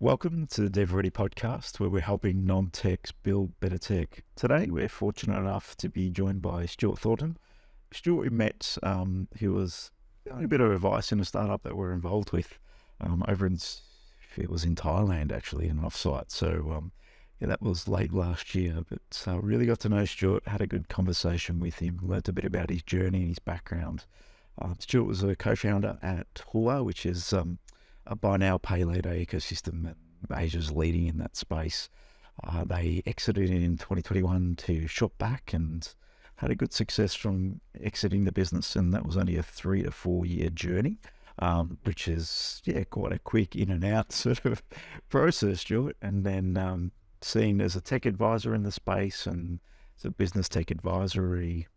Welcome to the DevReady podcast, where we're helping non-techs build better tech. Today, we're fortunate enough to be joined by Stuart Thornton. Stuart we met, he was giving a bit of advice in a startup that we're involved with over in, it was in Thailand actually, in an offsite. So that was late last year, but really got to know Stuart, had a good conversation with him, learned a bit about his journey and his background. Stuart was a co-founder at hoolah, which is a buy now, pay later ecosystem, and Asia's leading in that space. They exited in 2021 to shop back and had a good success from exiting the business, and that was only a 3 to 4 year journey, which is quite a quick in and out sort of process, Stuart. And then seen as a tech advisor in the space and as a business tech advisory,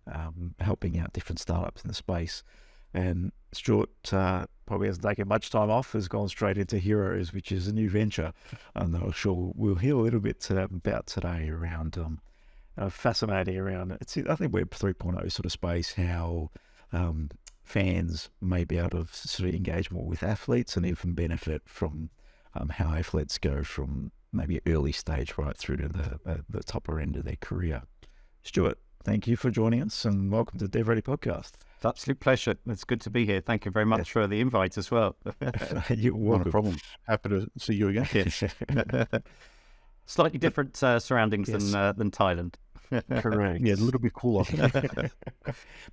helping out different startups in the space. And Stuart probably hasn't taken much time off, has gone straight into Heroes, which is a new venture. And I'm sure we'll hear a little bit about today around, fascinating around, I think Web 3.0 sort of space, how fans may be able to sort of engage more with athletes and even benefit from how athletes go from maybe early stage right through to the topper end of their career. Stuart, thank you for joining us and welcome to the DevReady podcast. Absolute pleasure. It's good to be here. Thank you very much for the invite as well. You're welcome. Not a problem. Happy to see you again. Yes. Slightly different surroundings than Thailand. Correct. Yeah, a little bit cooler.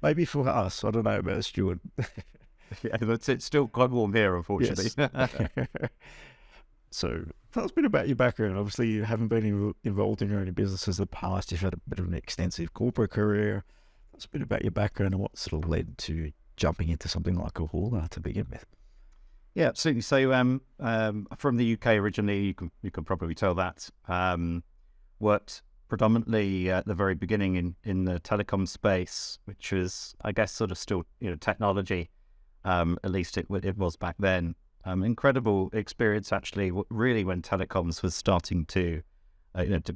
Maybe for us. I don't know about Stuart. It's still quite warm here, unfortunately. Yes. So tell us a bit about your background. Obviously, you haven't been involved in your own businesses in the past. You've had a bit of an extensive corporate career. Tell us a bit about your background and what sort of led to jumping into something like a hoolah to begin with. Yeah, absolutely. So from the UK originally, you can probably tell that. Worked predominantly at the very beginning in the telecom space, which was, I guess, sort of still technology. At least it was back then. Incredible experience actually, really, when telecoms was starting to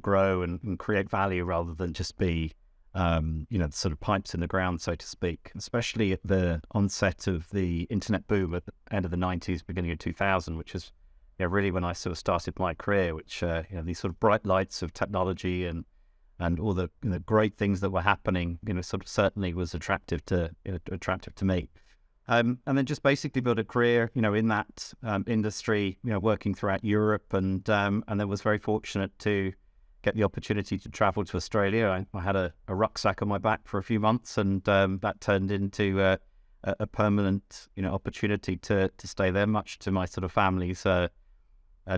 grow and create value rather than just be sort of pipes in the ground, so to speak. Especially at the onset of the internet boom at the end of the 90s, beginning of 2000, which is really when I sort of started my career. Which these sort of bright lights of technology and all the great things that were happening, sort of certainly was attractive to me. And then just basically built a career, in that industry, working throughout Europe, and then was very fortunate to get the opportunity to travel to Australia. I had a rucksack on my back for a few months, and that turned into a permanent, opportunity to stay there, much to my sort of family's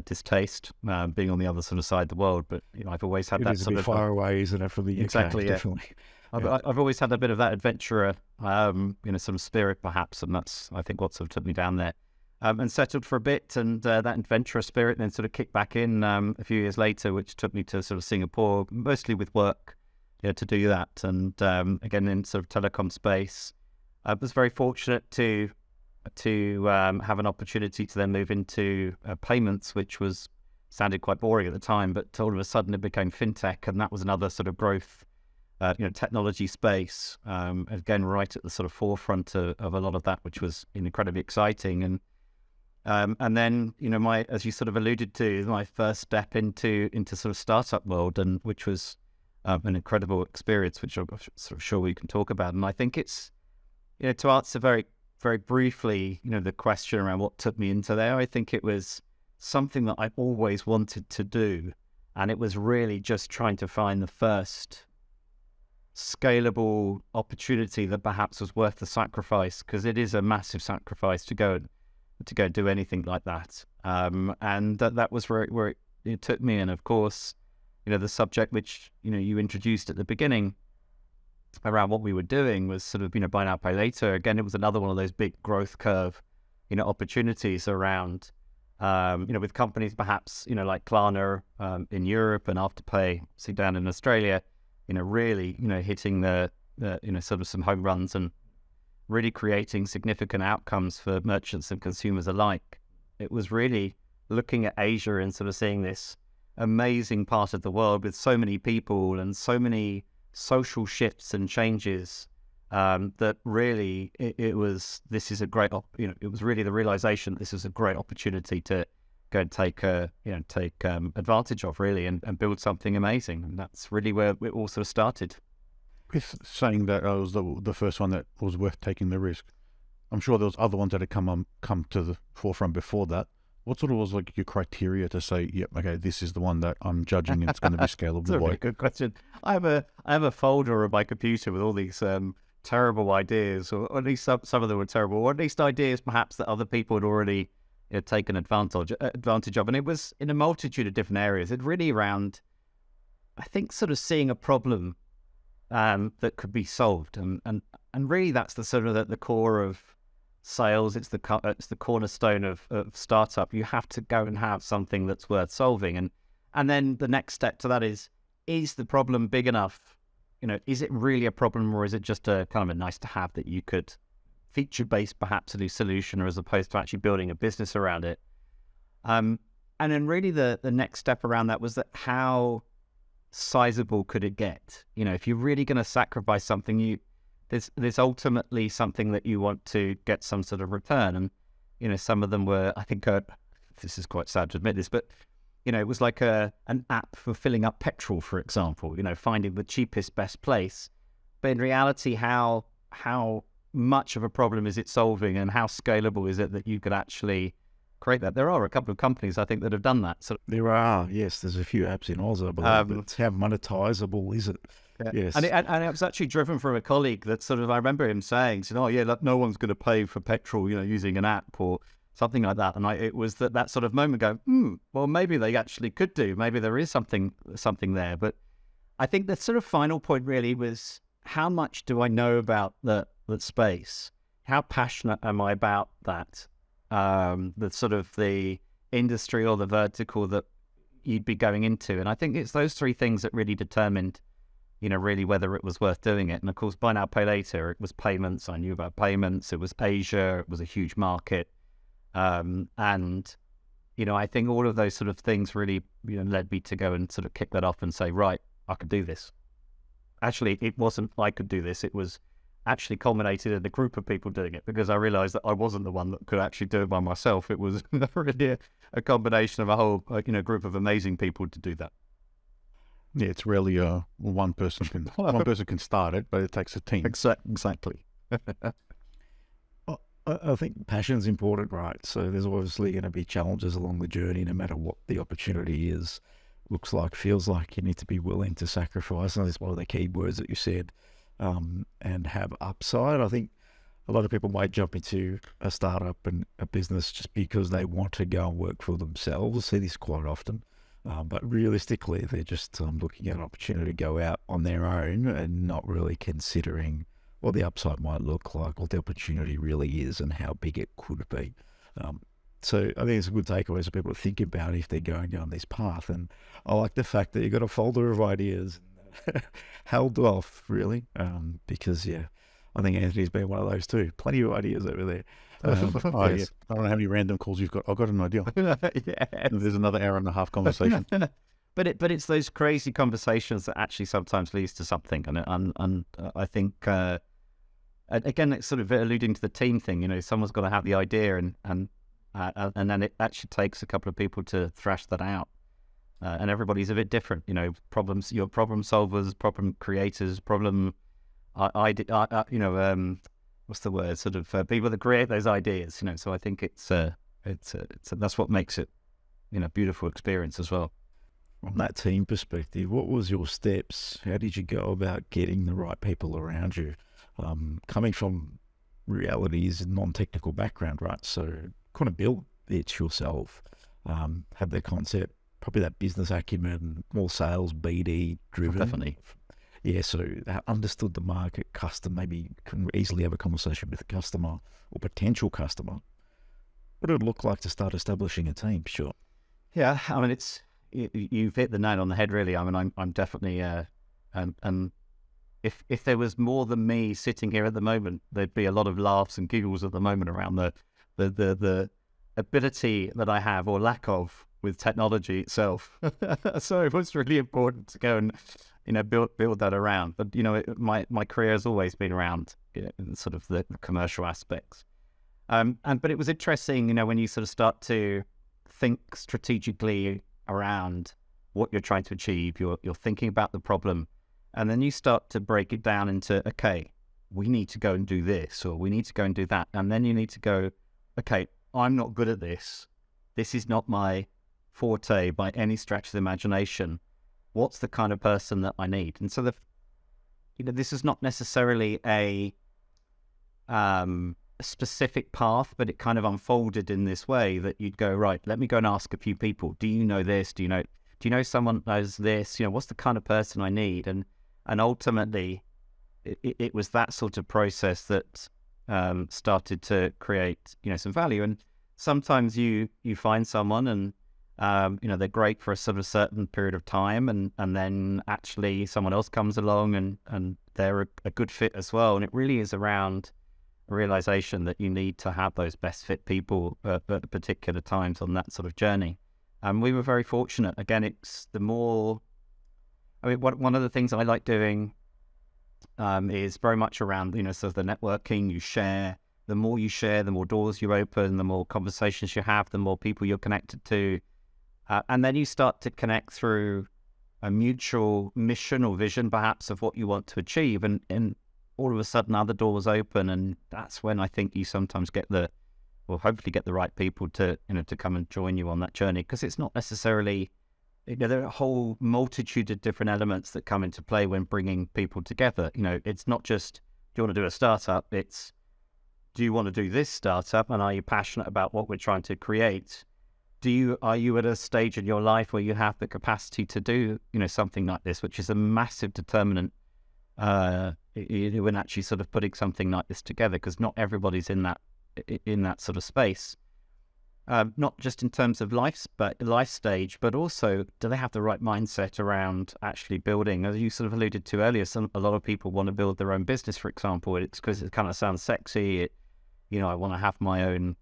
distaste, being on the other sort of side of the world. But I've always had that sort of far away, isn't it, from the UK? Exactly, yeah. Definitely. I've always had a bit of that adventurer, sort of spirit perhaps, and that's, I think, what sort of took me down there. And settled for a bit, and that adventurous spirit then sort of kicked back in a few years later, which took me to sort of Singapore, mostly with work, to do that. And again, in sort of telecom space, I was very fortunate to have an opportunity to then move into payments, which sounded quite boring at the time, but all of a sudden it became fintech, and that was another sort of growth technology space, again, right at the sort of forefront of a lot of that, which was incredibly exciting. And then, as you sort of alluded to, my first step into sort of startup world, and which was an incredible experience, which I'm sort of sure we can talk about. And I think it's, to answer very, very briefly, the question around what took me into there, I think it was something that I always wanted to do. And it was really just trying to find the first scalable opportunity that perhaps was worth the sacrifice, because it is a massive sacrifice to go do anything like that. And that was where it took me. And of course, the subject which, you introduced at the beginning around what we were doing was sort of, buy now, pay later. Again, it was another one of those big growth curve, opportunities around, with companies perhaps, like Klarna in Europe and Afterpay, see down in Australia, really, hitting the sort of some home runs and really creating significant outcomes for merchants and consumers alike. It was really looking at Asia and sort of seeing this amazing part of the world with so many people and so many social shifts and changes, that really it was really the realization that this is a great opportunity to go and take advantage of, really, and build something amazing. And that's really where it all sort of started. With saying that I was the first one that was worth taking the risk, I'm sure there was other ones that had come to the forefront before that. What sort of was like your criteria to say, yep, okay, this is the one that I'm judging and it's going to be scalable? That's a really good question. I have a folder on my computer with all these terrible ideas, or at least some of them were terrible, or at least ideas perhaps that other people had already taken advantage of. And it was in a multitude of different areas. It really around, I think, sort of seeing a problem that could be solved, and really that's the sort of the core of sales. It's the cornerstone of startup. You have to go and have something that's worth solving, and then the next step to that is the problem big enough? Is it really a problem, or is it just a kind of a nice to have that you could feature-based perhaps a new solution, or as opposed to actually building a business around it? And then really the next step around that was that how sizable could it get? If you're really going to sacrifice something, there's ultimately something that you want to get some sort of return. And some of them were, I think, this is quite sad to admit this, but it was like an app for filling up petrol, for example, finding the cheapest, best place. But in reality, how much of a problem is it solving, and how scalable is it that you could actually create that? There are a couple of companies, I think, that have done that. So there are, yes, there's a few apps in Oz, I believe, but how monetizable is it? Yeah. Yes. And it was actually driven from a colleague that sort of, I remember him saying, oh yeah, no one's going to pay for petrol, using an app or something like that. And it was that sort of moment go, well, maybe they actually could do, maybe there is something there. But I think the sort of final point really was, how much do I know about that space? How passionate am I about that? The sort of the industry or the vertical that you'd be going into. And I think it's those three things that really determined, really whether it was worth doing it. And of course, buy now, pay later, it was payments. I knew about payments. It was Asia. It was a huge market. And, I think all of those sort of things really, led me to go and sort of kick that off and say, right, I could do this. Actually, it wasn't I could do this. It was actually culminated in a group of people doing it, because I realized that I wasn't the one that could actually do it by myself. It was really a combination of a whole, group of amazing people to do that. Yeah, it's rarely one person can start it, but it takes a team. Exactly. I think passion's important, right? So there's obviously going to be challenges along the journey, no matter what the opportunity is. Looks like, feels like you need to be willing to sacrifice. And that's one of the key words that you said, and have upside. I think a lot of people might jump into a startup and a business just because they want to go and work for themselves. I see this quite often. But realistically, they're just looking at an opportunity to go out on their own and not really considering what the upside might look like, what the opportunity really is, and how big it could be. So I think it's a good takeaway for people to think about if they're going down this path. And I like the fact that you've got a folder of ideas held off, really, because, I think Anthony's been one of those too. Plenty of ideas over there. Yes. Yes. I don't know how many random calls you've got. I've got an idea. Yes. There's another hour and a half conversation. But it's those crazy conversations that actually sometimes leads to something. And I think, again, it's sort of alluding to the team thing. Someone's got to have the idea, and then it actually takes a couple of people to thrash that out. And everybody's a bit different. Problems. You're problem solvers, problem creators, problem. What's the word? Sort of people that create those ideas. So I think it's that's what makes it, beautiful experience as well. From that team perspective, what was your steps? How did you go about getting the right people around you? Coming from realities and non-technical background, right? So kind of build it yourself, have the concept, probably that business acumen, more sales, BD driven. Definitely. Yeah, so understood the market, maybe can easily have a conversation with a customer or potential customer. What would it look like to start establishing a team? Sure. Yeah, I mean, you've hit the nail on the head, really. I mean, I'm definitely, and if there was more than me sitting here at the moment, there'd be a lot of laughs and giggles at the moment around the ability that I have or lack of with technology itself. So it was really important to go and, build that around. But, my career has always been around sort of the commercial aspects. But it was interesting, when you sort of start to think strategically around what you're trying to achieve. You're thinking about the problem, and then you start to break it down into, okay, we need to go and do this, or we need to go and do that. And then you need to go, okay, I'm not good at this. This is not my forte by any stretch of the imagination. What's the kind of person that I need? And so this is not necessarily a specific path, but it kind of unfolded in this way that you'd go, right, let me go and ask a few people. Do you know this? Do you know someone that knows this? What's the kind of person I need? And ultimately, it was that sort of process that started to create, some value. And sometimes you find someone and, they're great for a sort of certain period of time, and then actually someone else comes along and they're a good fit as well. And it really is around a realization that you need to have those best fit people at particular times on that sort of journey. And we were very fortunate. Again, it's one of the things I like doing is very much around, sort of the networking. You share. The more you share, the more doors you open, the more conversations you have, the more people you're connected to. And then you start to connect through a mutual mission or vision, perhaps, of what you want to achieve. And all of a sudden, other doors open. And that's when I think you sometimes hopefully get the right people to come and join you on that journey. Because it's not necessarily, there are a whole multitude of different elements that come into play when bringing people together. It's not just, do you want to do a startup? It's, do you want to do this startup? And are you passionate about what we're trying to create? Are you at a stage in your life where you have the capacity to do, something like this, which is a massive determinant when actually sort of putting something like this together, because not everybody's in that sort of space. Not just in terms of life stage, but also, do they have the right mindset around actually building? As you sort of alluded to earlier, a lot of people want to build their own business, for example. It's because it kind of sounds sexy. I want to have my own,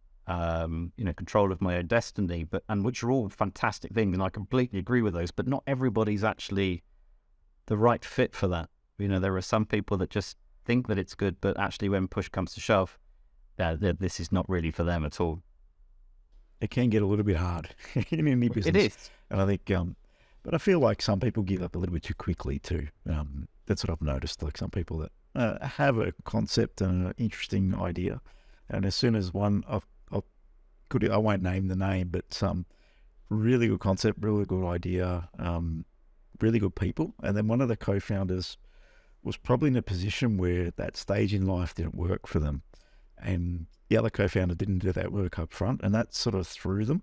control of my own destiny, and which are all fantastic things, and I completely agree with those. But not everybody's actually the right fit for that. There are some people that just think that it's good, but actually, when push comes to shove, this is not really for them at all. It can get a little bit hard in any business. It is. And I think, but I feel like some people give up a little bit too quickly too. That's what I've noticed. Like some people that have a concept and an interesting idea, and as soon as one, I won't name the name, but some really good concept, really good idea, really good people, and then one of the co-founders was probably in a position where that stage in life didn't work for them, and the other co-founder didn't do that work up front, and that sort of threw them,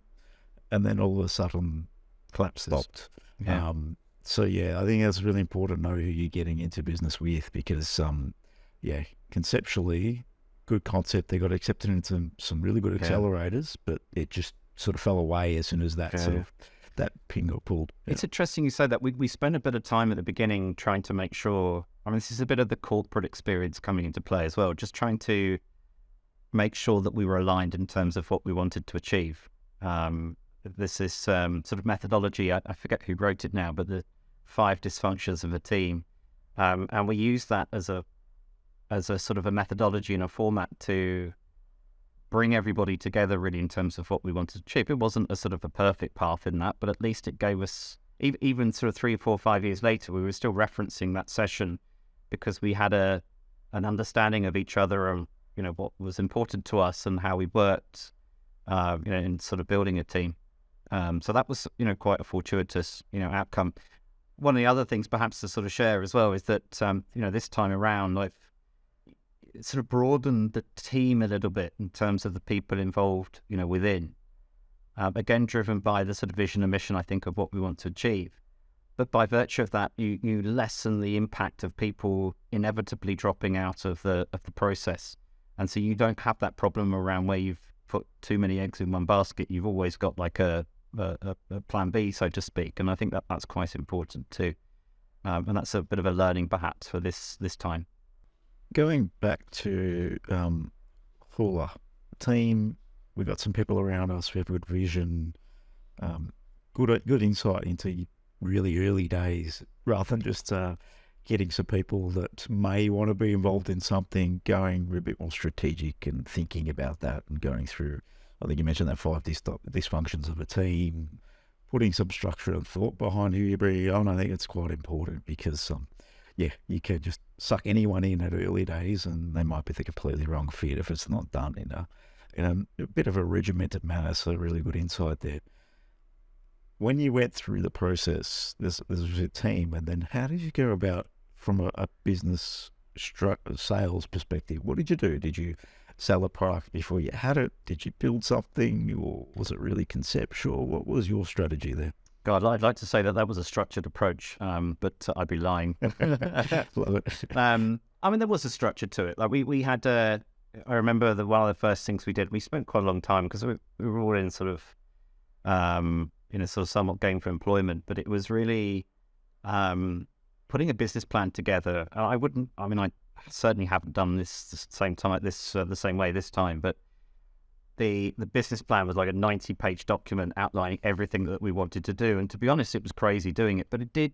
and then all of a sudden collapses. Stopped. Yeah. I think that's really important to know who you're getting into business with, because conceptually, good concept, they got accepted into some really good accelerators, but it just sort of fell away as soon as that sort of that pin got pulled. It's interesting you say that. We spent a bit of time at the beginning trying to make sure, this is a bit of the corporate experience coming into play as well, just trying to make sure that we were aligned in terms of what we wanted to achieve. This is sort of methodology, I forget who wrote it now, but the 5 dysfunctions of a team. And we use that as a sort of a methodology and a format to bring everybody together really in terms of what we wanted to achieve. It wasn't a sort of a perfect path in that, but at least it gave us, even sort of 3, 4, 5 years later, we were still referencing that session because we had an understanding of each other and, what was important to us and how we worked, in sort of building a team. So that was, quite a fortuitous, outcome. One of the other things perhaps to sort of share as well is that, this time around, I've sort of broadened the team a little bit in terms of the people involved, within. Again, driven by the sort of vision and mission, I think, of what we want to achieve. But by virtue of that, you lessen the impact of people inevitably dropping out of the process. And so you don't have that problem around where you've put too many eggs in one basket. You've always got like a plan B, so to speak. And I think that's quite important too. And that's a bit of a learning perhaps for this time. Going back to hoolah, team, we've got some people around us, we have good vision, good insight into really early days, rather than just getting some people that may want to be involved in something, going a bit more strategic and thinking about that and going through I think you mentioned that 5 dysfunctions of a team, putting some structure and thought behind who you bring on. I think it's quite important because, you can just suck anyone in at early days and they might be the completely wrong fit if it's not done in a bit of a regimented manner. So really good insight there. When you went through the process, this was a team, and then how did you go about from a business sales perspective? What did you do? Did you sell a product before you had it? Did you build something, or was it really conceptual? What was your strategy there? God, I'd like to say that was a structured approach, but I'd be lying. Love it. I mean, there was a structure to it. Like we had, I remember one of the first things we did, we spent quite a long time because we were all in sort of, sort of somewhat going for employment, but it was really putting a business plan together. I certainly haven't done this the same way this time, but the business plan was like a 90-page document outlining everything that we wanted to do. And to be honest, it was crazy doing it, but it did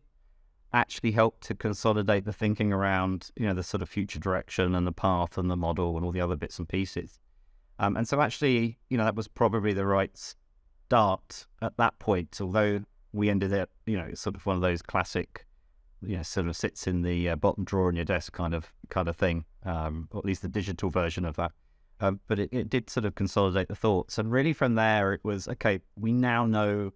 actually help to consolidate the thinking around, the sort of future direction and the path and the model and all the other bits and pieces. And so actually, that was probably the right start at that point, although we ended up, sort of one of those classic, sort of sits in the bottom drawer in your desk kind of thing, or at least the digital version of that. But it did sort of consolidate the thoughts. And really from there, it was, okay, we now know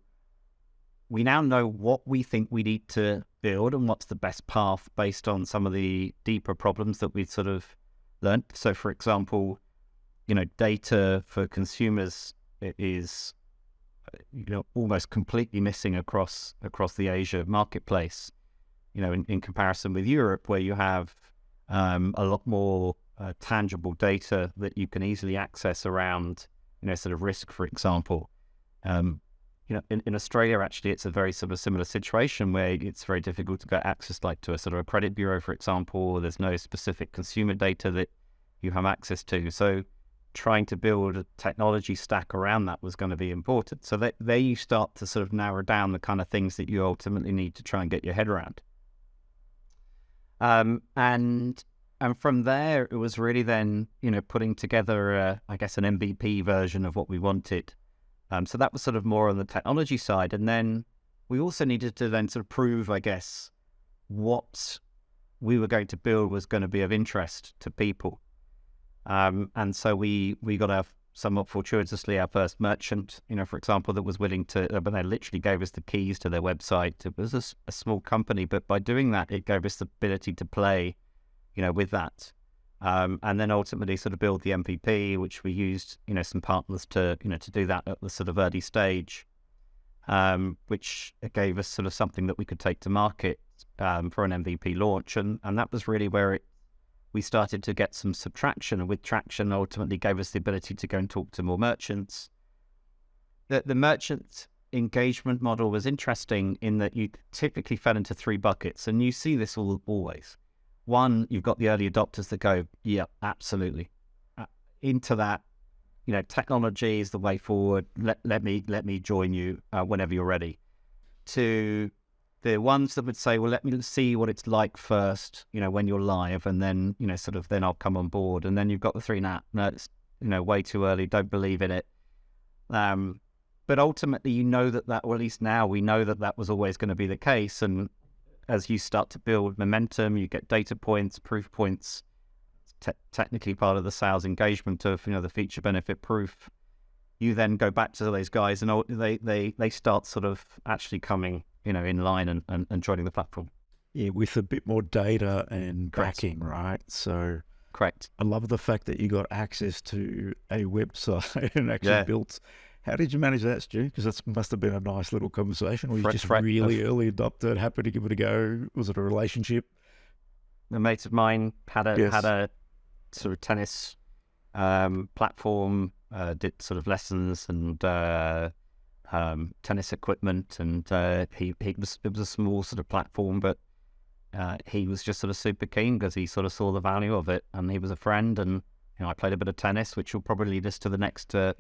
what we think we need to build and what's the best path based on some of the deeper problems that we'd sort of learned. So for example, data for consumers is, almost completely missing across the Asia marketplace, in comparison with Europe, where you have a lot more tangible data that you can easily access around, sort of risk, for example. In Australia, actually, it's a very sort of similar situation where it's very difficult to get access, like to a sort of a credit bureau, for example. There's no specific consumer data that you have access to. So trying to build a technology stack around that was going to be important. So there you start to sort of narrow down the kind of things that you ultimately need to try and get your head around. And from there, it was really then, putting together, I guess, an MVP version of what we wanted. So that was sort of more on the technology side. And then we also needed to then sort of prove, I guess, what we were going to build was going to be of interest to people. And so we got somewhat fortuitously our first merchant, for example, that was willing to, but they literally gave us the keys to their website. It was a small company, but by doing that, it gave us the ability to play, with that. And then ultimately sort of build the MVP, which we used, some partners to do that at the sort of early stage, which gave us sort of something that we could take to market for an MVP launch. And that was really where we started to get some subtraction, and with traction ultimately gave us the ability to go and talk to more merchants. The merchant engagement model was interesting in that you typically fell into 3 buckets, and you see this always. One, you've got the early adopters that go, yeah, absolutely. Into that, technology is the way forward. Let me join you whenever you're ready. To the ones that would say, well, let me see what it's like first, when you're live, and then, sort of then I'll come on board. And then you've got the 3, no, it's, way too early, don't believe in it. But ultimately, that, or at least now we know that was always going to be the case. And as you start to build momentum, you get data points, proof points, technically part of the sales engagement of, the feature benefit proof. You then go back to those guys and they start sort of actually coming, in line and joining the platform. Yeah, with a bit more data and backing, right? So correct. I love the fact that you got access to a website and actually built. How did you manage that, Stu? Because that must have been a nice little conversation. Were you just really early adopted, happy to give it a go? Was it a relationship? A mate of mine had a sort of tennis platform, did sort of lessons and tennis equipment, and it was a small sort of platform, but he was just sort of super keen because he sort of saw the value of it, and he was a friend, and I played a bit of tennis, which will probably lead us to the next, the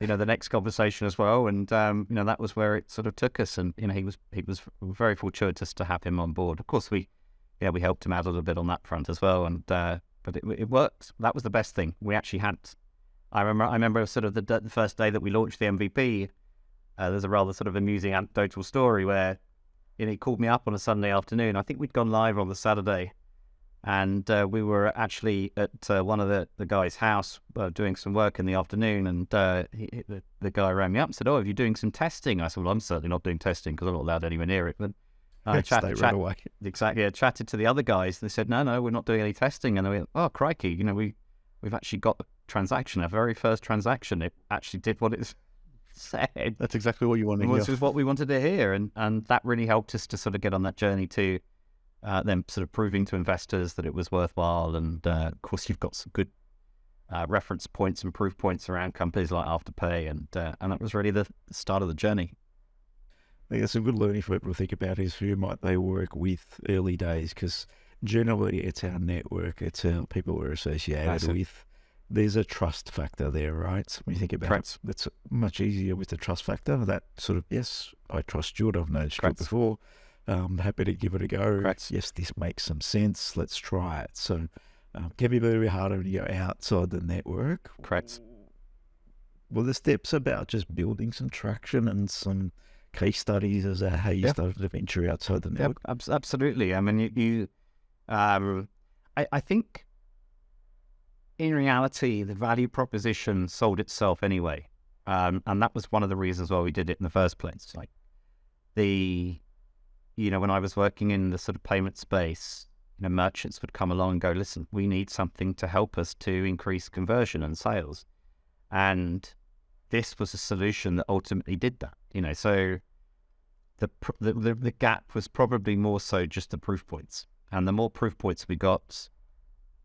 next conversation as well. And that was where it sort of took us. And he was very fortuitous to have him on board. Of course, we helped him out a little bit on that front as well. And but it worked. That was the best thing. We actually had I remember sort of the first day that we launched the MVP. There's a rather sort of amusing anecdotal story where, he called me up on a Sunday afternoon. I think we'd gone live on the Saturday, and we were actually at one of the guy's house doing some work in the afternoon, and the guy rang me up and said, "Oh, are you doing some testing?" I said, "Well, I'm certainly not doing testing because I'm not allowed anywhere near it." But Right away. Exactly. I chatted to the other guys. They said, "No, we're not doing any testing." And I went, "Oh, crikey! We've actually got the transaction. Our very first transaction. It actually did what it said. That's exactly what you want to hear. Which was what we wanted to hear, and that really helped us to sort of get on that journey to then sort of proving to investors that it was worthwhile. And of course, you've got some good reference points and proof points around companies like Afterpay, and that was really the start of the journey. I think it's a good learning for people to think about is who might they work with early days, because generally it's our network, it's our people we're associated with. There's a trust factor there, right? When you think about it, it's much easier with the trust factor. That sort of, yes, I trust Stuart, I've known Stuart before, I'm happy to give it a go. Yes, this makes some sense, let's try it. So it can be very hard when you go outside the network. Well, the steps about just building some traction and some case studies as how you started to venture outside the network. Absolutely. I mean, I think in reality, the value proposition sold itself anyway. And that was one of the reasons why we did it in the first place. Like when I was working in the sort of payment space, merchants would come along and go, "Listen, we need something to help us to increase conversion and sales." And this was a solution that ultimately did that. So the gap was probably more so just the proof points. And the more proof points we got,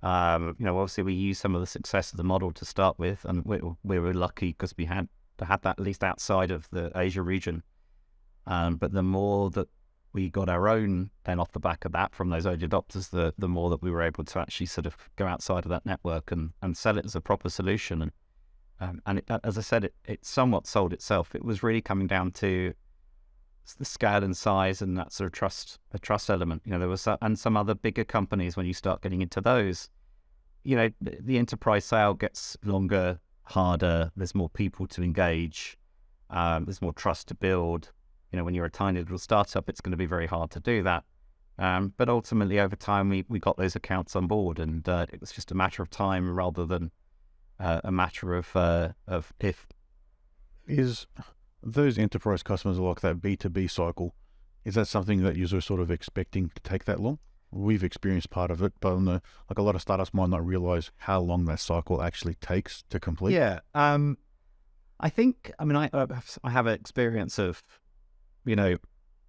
obviously we used some of the success of the model to start with, and we were lucky because we had that at least outside of the Asia region. But the more that we got our own then off the back of that from those early adopters, the more that we were able to actually sort of go outside of that network and sell it as a proper solution. And it, as I said, it somewhat sold itself. It was really coming down to the scale and size and that sort of trust element. There was and some other bigger companies, when you start getting into those, the enterprise sale gets longer, harder. There's more people to engage. There's more trust to build. When you're a tiny little startup, it's going to be very hard to do that. But ultimately, over time, we got those accounts on board, and it was just a matter of time rather than a matter of if. Is those enterprise customers like that B2B cycle, is that something that you're sort of expecting to take that long? We've experienced part of it, but I know, like a lot of startups might not realize how long that cycle actually takes to complete. Yeah. I think, I have an experience of,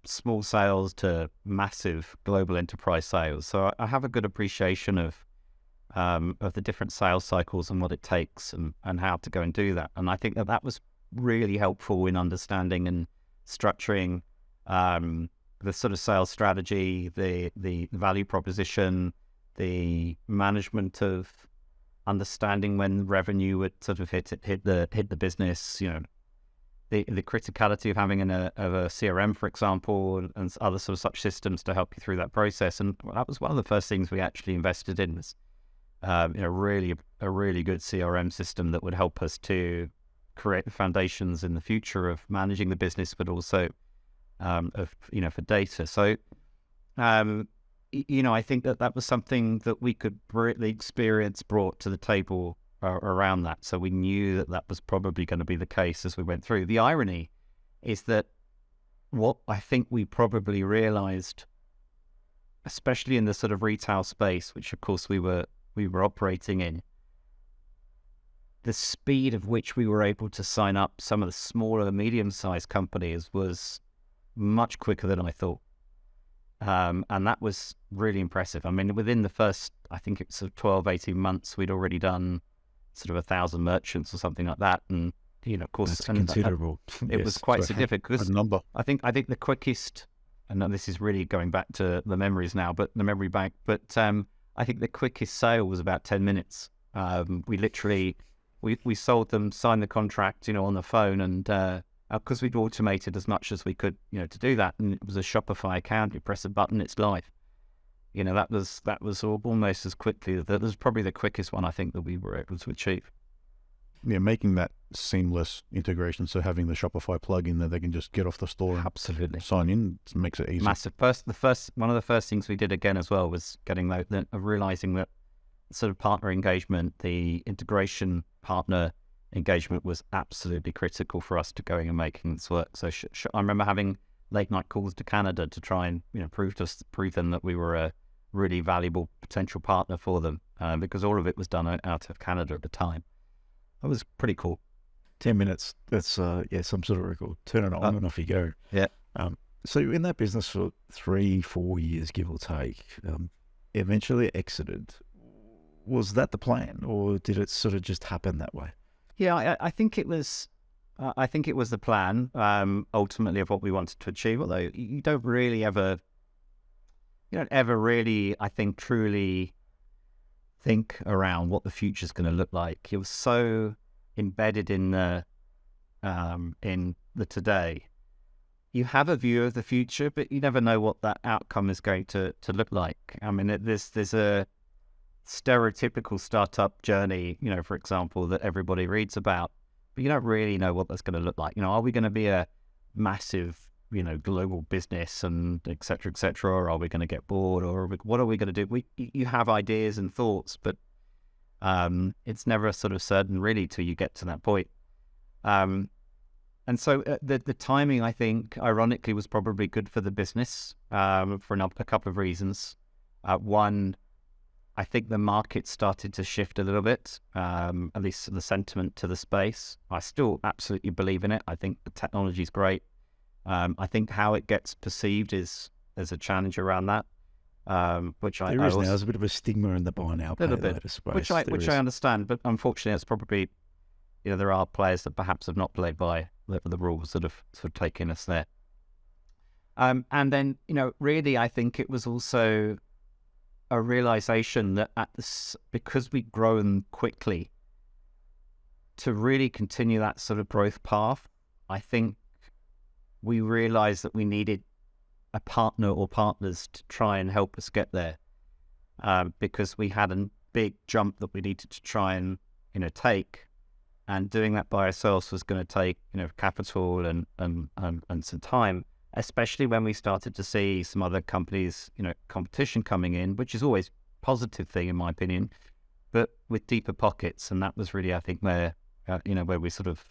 small sales to massive global enterprise sales. So I have a good appreciation of the different sales cycles and what it takes and how to go and do that. And I think that was really helpful in understanding and structuring the sort of sales strategy, the value proposition, the management of understanding when revenue would sort of hit the business, the criticality of having a CRM, for example, and other sort of such systems to help you through that process. And that was one of the first things we actually invested in, was really a really good CRM system that would help us to create the foundations in the future of managing the business, but also for data. So I think that was something that we could the experience brought to the table around that. So we knew that was probably going to be the case as we went through. The irony is that what I think we probably realized, especially in the sort of retail space, which of course we were operating in, the speed of which we were able to sign up some of the smaller and medium-sized companies was much quicker than I thought. And that was really impressive. I mean, within the first, I think it was sort of 12, 18 months, we'd already done sort of 1,000 merchants or something like that. And, of course, that's considerable. It was quite significant. Because number. I think the quickest, and this is really going back to the memories now, but the memory bank, but I think the quickest sale was about 10 minutes. We literally, we sold them, signed the contract, on the phone, and because we'd automated as much as we could, to do that. And it was a Shopify account. You press a button, it's live. That was almost as quickly. That was probably the quickest one I think that we were able to achieve. making that seamless integration. So having the Shopify plugin that they can just get off the store and Absolutely. sign in makes it easy. Massive. One of the first things we did again as well was getting realizing that sort of partner engagement, the integration partner engagement was absolutely critical for us to going and making this work. So I remember having late night calls to Canada to try and prove them that we were a really valuable potential partner for them, because all of it was done out of Canada at the time. That was pretty cool. 10 minutes. That's some sort of record. Turn it on and off you go. Yeah. So in that business for 3-4 years, give or take, eventually exited. Was that the plan, or did it sort of just happen that way? Yeah, I think it was. I think it was the plan, ultimately, of what we wanted to achieve. Although you don't ever really, I think, truly think around what the future's going to look like. You're so embedded in the today. You have a view of the future, but you never know what that outcome is going to look like. I mean, there's a stereotypical startup journey, for example, that everybody reads about, but you don't really know what that's going to look like. Are we going to be a massive, global business and et cetera, or are we going to get bored, or what are we going to do? You have ideas and thoughts, but it's never sort of certain really till you get to that point. And so the timing, I think, ironically, was probably good for the business for a couple of reasons. One, I think the market started to shift a little bit, at least the sentiment to the space. I still absolutely believe in it. I think the technology is great. I think how it gets perceived there's a challenge around that, which there's a bit of a stigma in the buy now, pay later space, which I understand. But unfortunately, it's probably there are players that perhaps have not played by the rules that have sort of taken us there. And then really, I think it was also a realization that because we'd grown quickly, to really continue that sort of growth path, I think we realized that we needed a partner or partners to try and help us get there, because we had a big jump that we needed to try and take, and doing that by ourselves was going to take capital and some time, especially when we started to see some other companies, competition coming in, which is always a positive thing in my opinion, but with deeper pockets. And that was really, I think, where we sort of,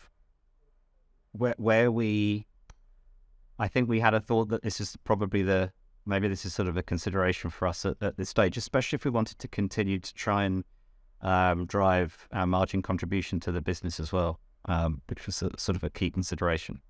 I think we had a thought that this is probably maybe this is sort of a consideration for us at this stage, especially if we wanted to continue to try and drive our margin contribution to the business as well, which was sort of a key consideration.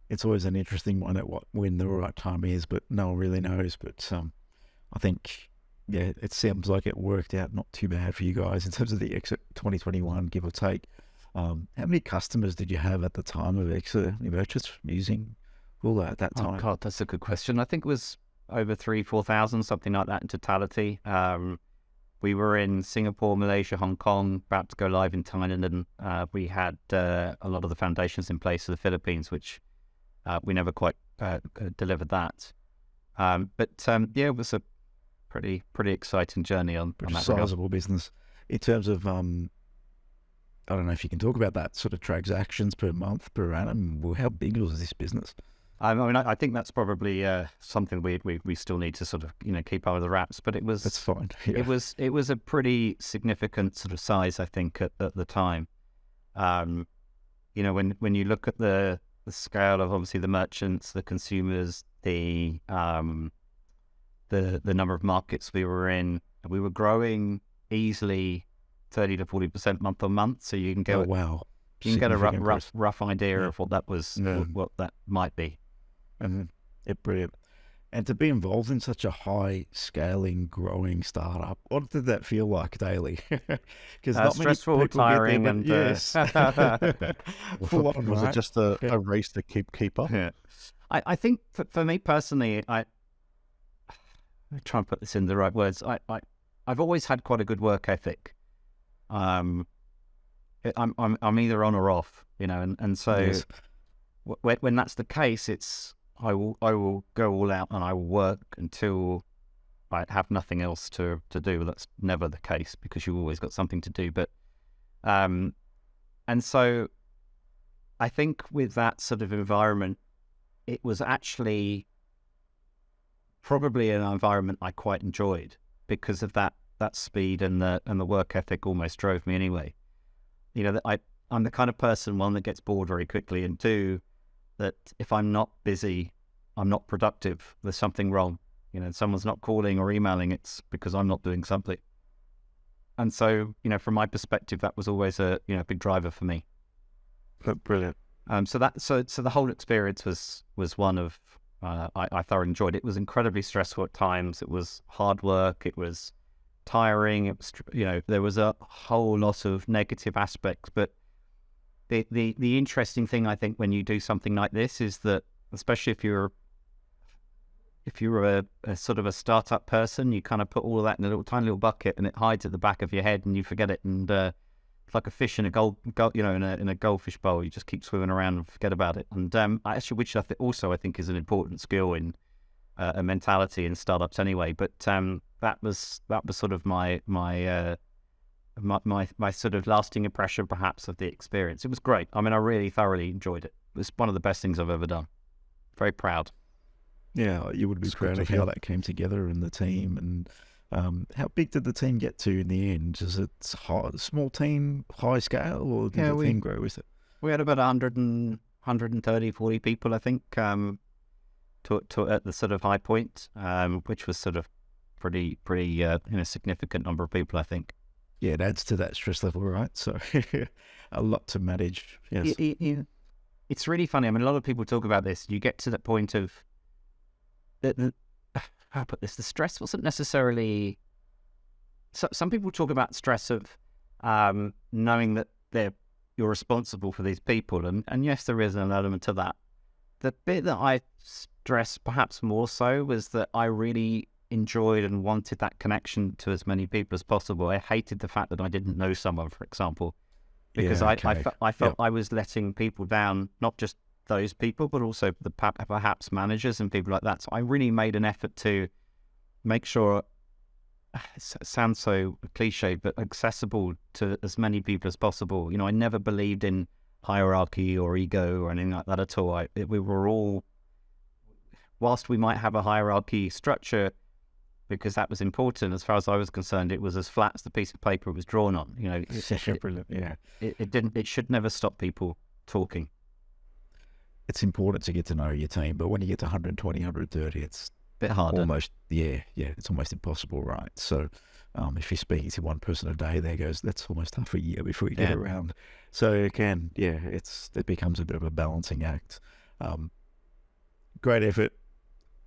It's always an interesting one when the right time is, but no one really knows. But I think, it seems like it worked out not too bad for you guys in terms of the exit 2021, give or take. How many customers did you have at the time of exit? Any merchants using hoolah at that time? Oh God, that's a good question. I think it was over 3,000-4,000, something like that in totality. We were in Singapore, Malaysia, Hong Kong, about to go live in Thailand, and we had a lot of the foundations in place for the Philippines, which we never quite delivered that. But it was a pretty exciting journey on that sizable regard. Business. In terms of, I don't know if you can talk about that, sort of transactions per month, per annum. Well, how big was this business? I mean, I think that's probably something we still need to sort of keep under the wraps. But that's fine. Yeah. It was a pretty significant sort of size, I think, at the time. When you look at the scale of obviously the merchants, the consumers, the number of markets we were in, we were growing easily 30 to 40% month on month. So you can get you can get a rough idea of what that was, what that might be. Brilliant. And to be involved in such a high scaling, growing startup, what did that feel like daily? Because not stressful, many people tiring, get there, yes. Was it just a race to keep up? Yeah. I think for me personally, I try and put this in the right words. I've always had quite a good work ethic. I'm either on or off, and so yes. when that's the case, I will go all out and I will work until I have nothing else to do. That's never the case because you've always got something to do. But And so I think with that sort of environment, it was actually probably an environment I quite enjoyed because of that speed and the work ethic almost drove me anyway. You know, that I'm the kind of person, one, that gets bored very quickly, and two, that if I'm not busy, I'm not productive. There's something wrong. You know, someone's not calling or emailing, it's because I'm not doing something. And so, you know, from my perspective, that was always a big driver for me. Brilliant. So the whole experience was one of I thoroughly enjoyed. It was incredibly stressful at times. It was hard work. It was tiring. It was, you know, there was a whole lot of negative aspects. But the interesting thing, I think, when you do something like this is that, especially if you're a sort of a startup person, you kind of put all of that in a tiny little bucket, and it hides at the back of your head, and you forget it. And it's like a fish in a in a goldfish bowl. You just keep swimming around and forget about it. And which I think is an important skill in a mentality in startups anyway. But that was sort of my sort of lasting impression, perhaps, of the experience. It was great. I mean, I really thoroughly enjoyed it. It was one of the best things I've ever done. Very proud. Yeah, you would be proud of how that came together and the team. And how big did the team get to in the end? Is it small team, high scale, or did the team grow with it? We had about 130, 40 people, I think, to at the sort of high point, which was sort of pretty significant number of people, I think. Yeah, it adds to that stress level, right? So a lot to manage. Yes. It's really funny. I mean, a lot of people talk about this. You get to that point of how put this? The stress wasn't necessarily. Some people talk about stress of knowing that you're responsible for these people, and yes, there is an element to that. The bit that I stressed perhaps more so was that I really enjoyed and wanted that connection to as many people as possible. I hated the fact that I didn't know someone, for example, because I felt I was letting people down, not just those people, but also perhaps managers and people like that. So I really made an effort to make sure, it sounds so cliche, but accessible to as many people as possible. You know, I never believed in hierarchy or ego or anything like that at all. We were all, whilst we might have a hierarchy structure, because that was important, as far as I was concerned, it was as flat as the piece of paper it was drawn on. You know, it should never stop people talking. It's important to get to know your team, but when you get to 120, 130, it's a bit harder. Almost, it's almost impossible, right? So if you're speaking to one person a day, that's almost half a year before you get around. So it becomes a bit of a balancing act. Great effort.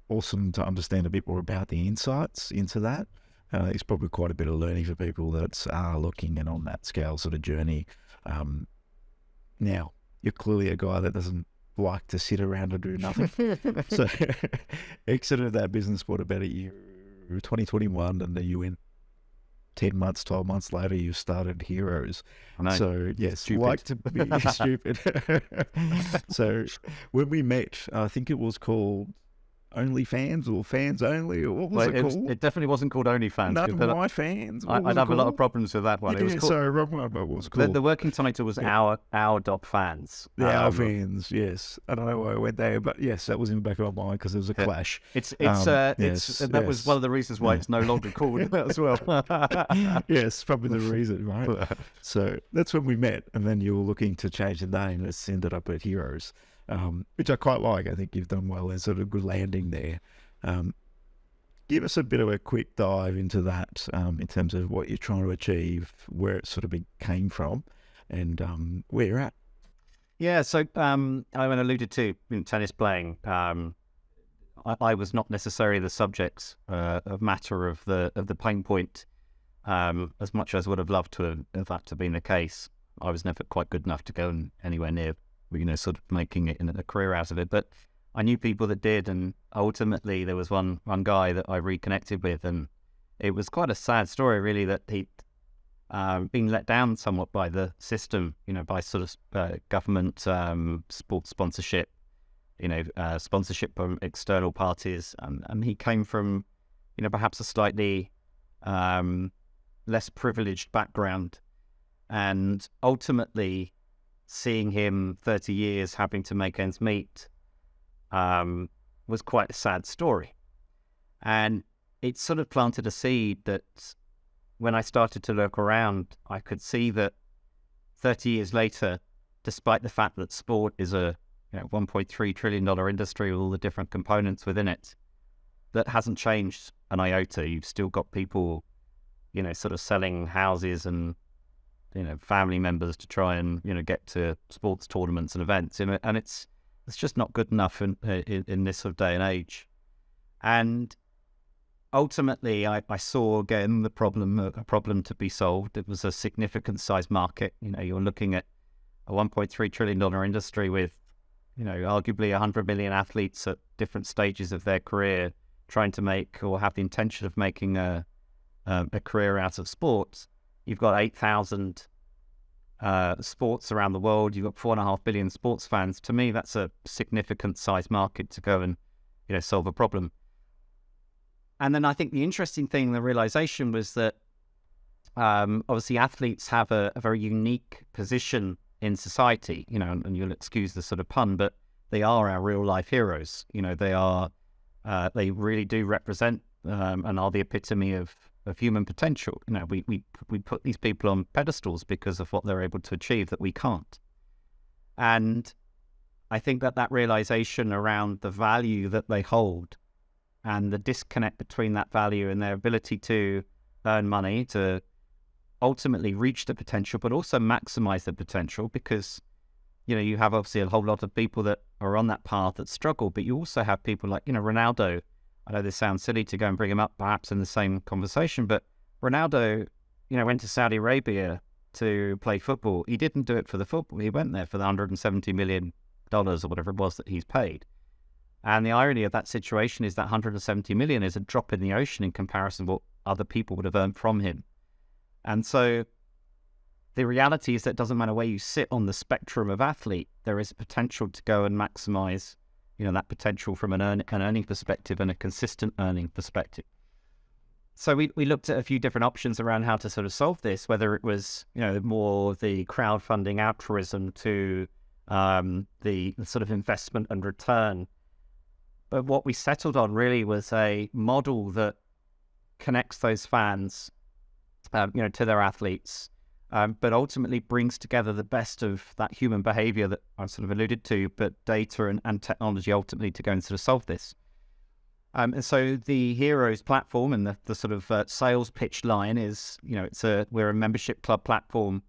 Awesome to understand a bit more about the insights into that. It's probably quite a bit of learning for people that are looking and on that scale sort of journey. Now, you're clearly a guy that doesn't like to sit around and do nothing. So exited that business for about a year, 2021, and then you went 10 months, 12 months later, you started Heroes. I know. So yes, like to be stupid. So when we met, I think it was called OnlyFans or Fans Only, or what was it called? It definitely wasn't called OnlyFans. No, My Fans. I'd have a lot of problems with that one. It was called, sorry, wrong one, but what was it called? The working title was Our Fans. Our Fans, yes. I don't know why I went there, but yes, that was in the back of my mind because there was a clash. That was one of the reasons why it's no longer called that as well. Yes, probably the reason, right? So that's when we met, and then you were looking to change the name. It's ended up at Heroes. Which I quite like. I think you've done well. There's sort of a good landing there. Give us a bit of a quick dive into that in terms of what you're trying to achieve, where it sort of came from, and where you're at. Yeah, so I alluded to tennis playing. I was not necessarily the subject of matter of the pain point as much as I would have loved to have that to been the case. I was never quite good enough to go anywhere near, sort of making it in a career out of it. But I knew people that did, and ultimately there was one guy that I reconnected with, and it was quite a sad story, really, that he'd been let down somewhat by the system, by sort of government sports sponsorship, sponsorship from external parties, and he came from, perhaps a slightly less privileged background, and ultimately seeing him 30 years having to make ends meet was quite a sad story. And it sort of planted a seed that when I started to look around, I could see that 30 years later, despite the fact that sport is a $1.3 trillion industry with all the different components within it, that hasn't changed an iota. You've still got people, sort of selling houses and, family members to try and, get to sports tournaments and events, and it's just not good enough in this sort of day and age. And ultimately, I saw again a problem to be solved. It was a significant size market. You're looking at a $1.3 trillion industry with, arguably 100 million athletes at different stages of their career trying to make or have the intention of making a career out of sports. You've got 8,000 sports around the world. You've got 4.5 billion sports fans. To me, that's a significant size market to go and, solve a problem. And then I think the interesting thing, the realization was that obviously athletes have a very unique position in society, and you'll excuse the sort of pun, but they are our real life heroes. They really do represent and are the epitome of human potential. We put these people on pedestals because of what they're able to achieve that we can't. And I think that realization around the value that they hold and the disconnect between that value and their ability to earn money, to ultimately reach the potential, but also maximize the potential, because, you have obviously a whole lot of people that are on that path that struggle, but you also have people like, Ronaldo. I know this sounds silly to go and bring him up perhaps in the same conversation, but Ronaldo, went to Saudi Arabia to play football. He didn't do it for the football. He went there for the $170 million or whatever it was that he's paid. And the irony of that situation is that 170 million is a drop in the ocean in comparison to what other people would have earned from him. And so the reality is that it doesn't matter where you sit on the spectrum of athlete, there is a potential to go and maximize, that potential from an earning perspective and a consistent earning perspective. So we looked at a few different options around how to sort of solve this, whether it was, more the crowdfunding altruism to the sort of investment and return. But what we settled on really was a model that connects those fans, to their athletes, but ultimately brings together the best of that human behavior that I sort of alluded to, but data and technology ultimately to go and sort of solve this. And so the Heroes platform and the sort of sales pitch line is, we're a membership club platform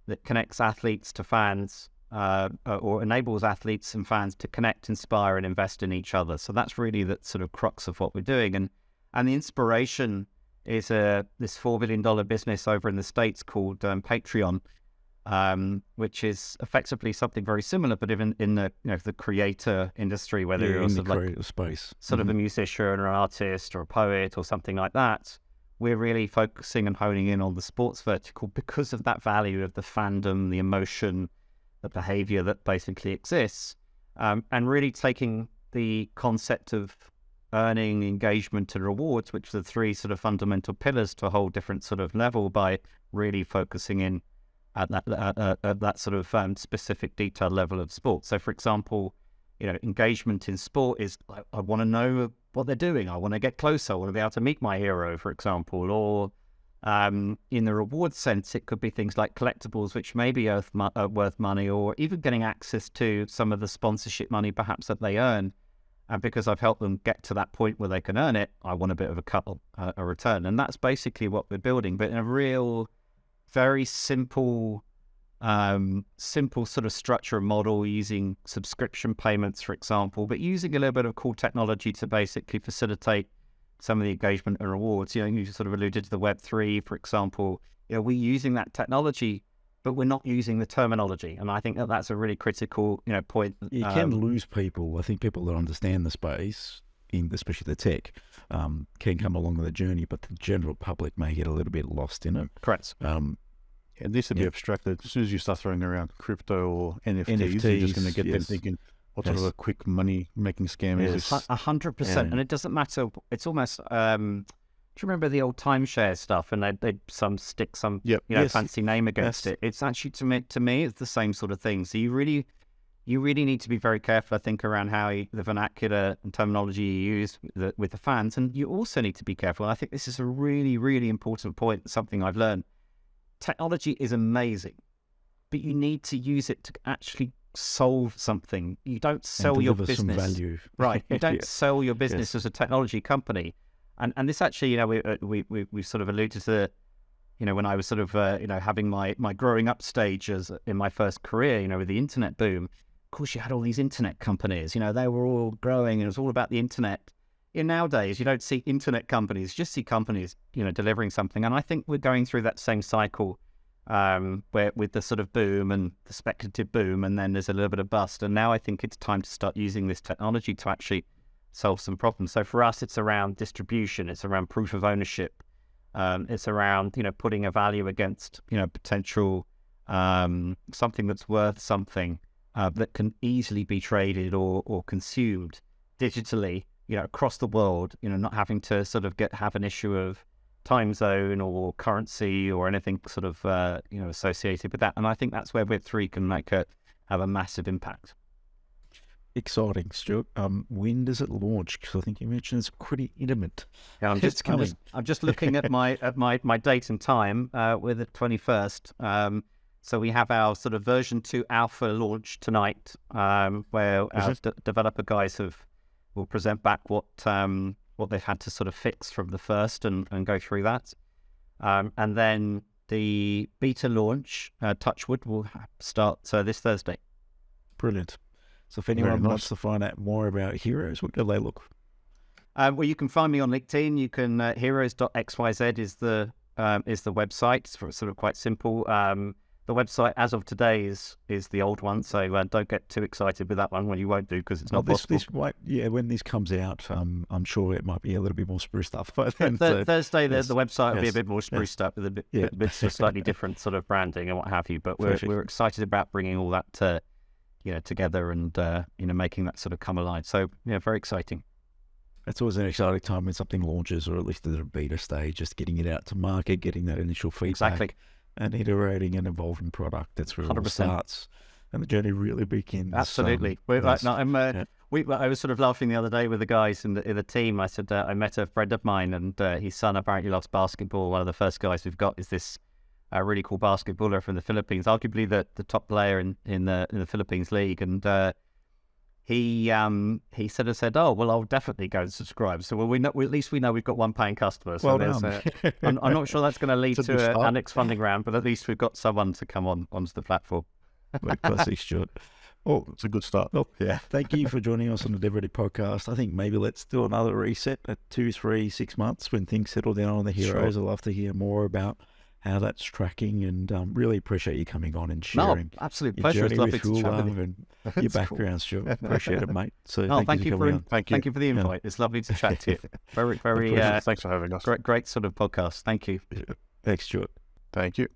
that connects athletes to fans, or enables athletes and fans to connect, inspire, and invest in each other. So that's really the sort of crux of what we're doing. And the inspiration is this $4 billion business over in the States called Patreon, which is effectively something very similar, but even in the the creator industry, whether you're in sort the of creative space, sort of a musician or an artist or a poet or something like that. We're really focusing and honing in on the sports vertical because of that value of the fandom, the emotion, the behavior that basically exists, and really taking the concept of earning, engagement, and rewards, which are the three sort of fundamental pillars, to a whole different sort of level by really focusing in at that sort of specific detail level of sport. So, for example, engagement in sport is I want to know what they're doing. I want to get closer. I want to be able to meet my hero, for example. Or in the reward sense, it could be things like collectibles, which may be worth money, or even getting access to some of the sponsorship money perhaps that they earn. And because I've helped them get to that point where they can earn it, I want a bit of a return. And that's basically what we're building, but in a real, very simple sort of structure and model, using subscription payments, for example, but using a little bit of cool technology to basically facilitate some of the engagement and rewards. You sort of alluded to the Web3, for example. We're using that technology, but we're not using the terminology. And I think that's a really critical, point. You can lose people. I think people that understand the space, especially the tech, can come along the journey, but the general public may get a little bit lost in it. Correct. And this would be abstracted. As soon as you start throwing around crypto or NFTs, you're just going to get them thinking, what sort of a quick money-making scam is this? 100%. And it doesn't matter. It's almost, you remember the old timeshare stuff? And they'd stick some Yep. fancy name against it. It's actually to me it's the same sort of thing. So you really need to be very careful, I think, around how the vernacular and terminology you use with the fans. And you also need to be careful. And I think this is a really, really important point, something I've learned. Technology is amazing, but you need to use it to actually solve something. You don't sell your business. Some value. Right. You don't sell your business as a technology company. And this actually, we sort of alluded to, when I was sort of, having my growing up stage in my first career, with the internet boom. Of course, you had all these internet companies, they were all growing and it was all about the internet. Nowadays, you don't see internet companies, you just see companies, delivering something. And I think we're going through that same cycle where with the sort of boom and the speculative boom, and then there's a little bit of bust. And now I think it's time to start using this technology to actually solve some problems. So for us, it's around distribution, it's around proof of ownership, it's around, putting a value against, potential something that's worth something that can easily be traded or consumed digitally, across the world, not having to sort of have an issue of time zone or currency or anything sort of, associated with that. And I think that's where Web3 can have a massive impact. Exciting, Stuart. When does it launch? Because I think you mentioned it's pretty intimate. Yeah, I'm just looking at my date and time. We're the 21st. So we have our sort of version 2 alpha launch tonight, where our developer guys will present back what they've had to sort of fix from the first and go through that. And then the beta launch, Touchwood, will start this Thursday. Brilliant. So if anyone wants to find out more about Heroes, where do they look? Well, you can find me on LinkedIn. You can heros.xyz is the website. It's sort of quite simple. The website as of today is the old one, so don't get too excited with that one. Well, you won't do because it's not possible. When this comes out, I'm sure it might be a little bit more spruced up. But Thursday, the website will be a bit more spruced up with a bit slightly different sort of branding and what have you. But we're excited about bringing all that together and making that sort of come alive. So very exciting. It's always an exciting time when something launches, or at least at a beta stage, just getting it out to market, getting that initial feedback. Exactly. And iterating and evolving product. That's where it all starts. And the journey really begins. Absolutely. I was sort of laughing the other day with the guys in the team. I said, I met a friend of mine and his son apparently loves basketball. One of the first guys we've got is this really cool basketballer from the Philippines, arguably the top player in the Philippines league. And he said, oh, well, I'll definitely go and subscribe. So at least we know we've got one paying customer. So I'm not sure that's going to lead to our next funding round, but at least we've got someone to come onto the platform. Classic, Stuart. Oh, it's a good start. Oh, yeah. Thank you for joining us on the DevReady podcast. I think maybe let's do another reset at 2, 3, 6 months when things settle down on the Heroes. Sure. I'd love to hear more about how that's tracking, and really appreciate you coming on and sharing. No, absolute pleasure. It's lovely to chat with you. And your background, Stuart. Appreciate it, mate. So thank you for the invite. It's lovely to chat to you. Very, very. Thanks for having us. Great sort of podcast. Thank you. Thanks, Stuart. Thank you.